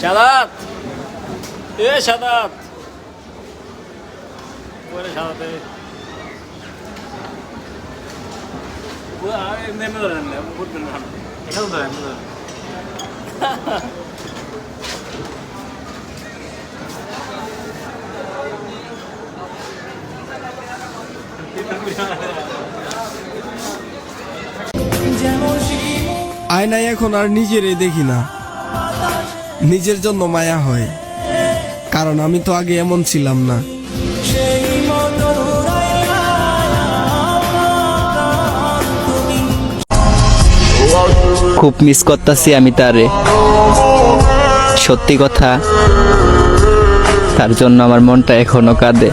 সাদাত, এ সাদাত, ওরে সাদাতে, ও আর নেমে ধরেন না, বুঝবেন না, এখানে ধরেন, আয়নায় এখন আর নিজেরই দেখি না, নিজের জন্য মায়া হয়, কারণ আমি তো আগে এমন ছিলাম না। খুব মিস করতেছি আমি তারে, সত্যি কথা, তার জন্য আমার মনটা এখনো কাঁদে।